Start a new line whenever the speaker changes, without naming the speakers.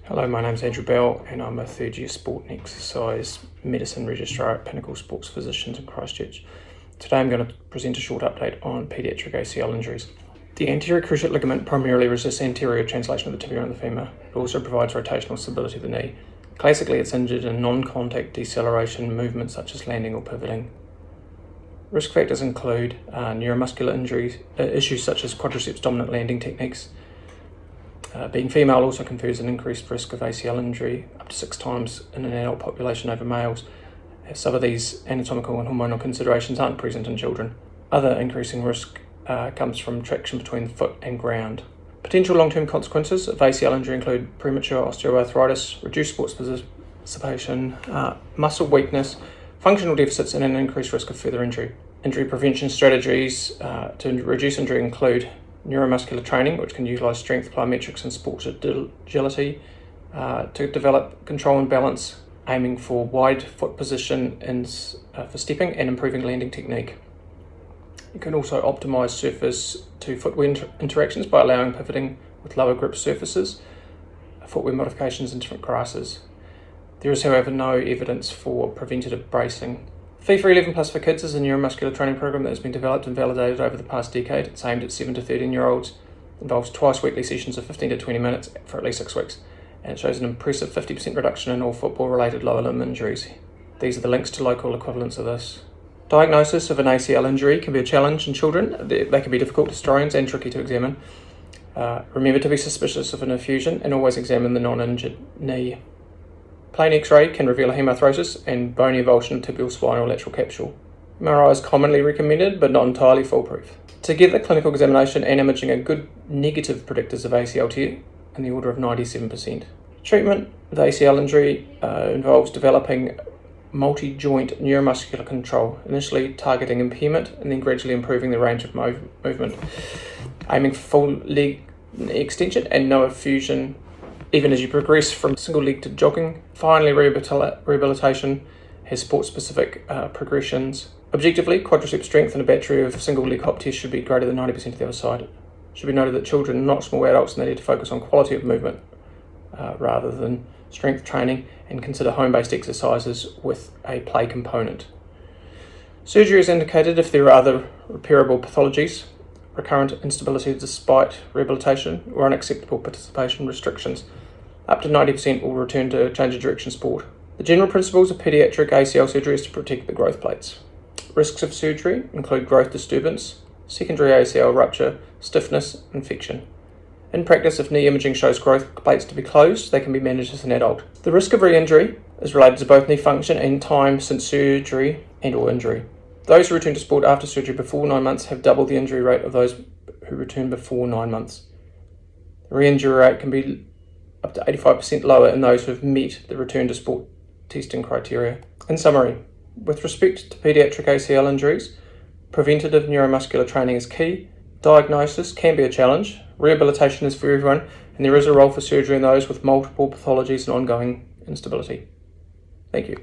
Hello, my name's Andrew Bell and I'm a third year sport and exercise medicine registrar at Pinnacle Sports Physicians in Christchurch. Today I'm going to present a short update on pediatric ACL injuries. The anterior cruciate ligament primarily resists anterior translation of the tibia and the femur. It also provides rotational stability of the knee. Classically, it's injured in non-contact deceleration movements such as landing or pivoting. Risk factors include neuromuscular injuries, issues such as quadriceps dominant landing techniques. Being female also confers an increased risk of ACL injury up to 6 times in an adult population over males. Some of these anatomical and hormonal considerations aren't present in children. Other increasing risk comes from traction between foot and ground. Potential long-term consequences of ACL injury include premature osteoarthritis, reduced sports participation, muscle weakness, functional deficits, and an increased risk of further injury. Injury prevention strategies to reduce injury include neuromuscular training, which can utilise strength, plyometrics, and sports agility to develop control and balance, aiming for wide foot position for stepping and improving landing technique. You can also optimise surface to footwear interactions by allowing pivoting with lower grip surfaces, footwear modifications, and different grasses. There is, however, no evidence for preventative bracing. FIFA 11 Plus for Kids is a neuromuscular training program that has been developed and validated over the past decade. It's aimed at 7 to 13-year-olds. It involves twice weekly sessions of 15 to 20 minutes for at least 6 weeks. And it shows an impressive 50% reduction in all football-related lower limb injuries. These are the links to local equivalents of this. Diagnosis of an ACL injury can be a challenge in children. They can be difficult to historians and tricky to examine. Remember to be suspicious of an effusion and always examine the non-injured knee. Plain X-ray can reveal a hemarthrosis and bony avulsion of tibial spine or lateral capsule. MRI is commonly recommended, but not entirely foolproof. Together, clinical examination and imaging are good negative predictors of ACL tear in the order of 97%. Treatment with ACL injury involves developing multi-joint neuromuscular control, initially targeting impairment and then gradually improving the range of movement, aiming for full leg extension and no effusion even as you progress from single leg to jogging. Finally, rehabilitation has sport-specific progressions. Objectively, quadricep strength and a battery of single leg hop tests should be greater than 90% of the other side. It should be noted that children are not small adults and they need to focus on quality of movement rather than strength training, and consider home-based exercises with a play component. Surgery is indicated if there are other repairable pathologies, recurrent instability despite rehabilitation, or unacceptable participation restrictions. Up to 90% will return to change of direction sport. The general principles of pediatric ACL surgery is to protect the growth plates. Risks of surgery include growth disturbance, secondary ACL rupture, stiffness, infection. In practice, if knee imaging shows growth plates to be closed, they can be managed as an adult. The risk of re-injury is related to both knee function and time since surgery and/or injury. Those who return to sport after surgery before 9 months have double the injury rate of those who return before 9 months. The re-injury rate can be up to 85% lower in those who have met the return to sport testing criteria. In summary, with respect to pediatric ACL injuries, preventative neuromuscular training is key. Diagnosis can be a challenge. Rehabilitation is for everyone, and there is a role for surgery in those with multiple pathologies and ongoing instability. Thank you.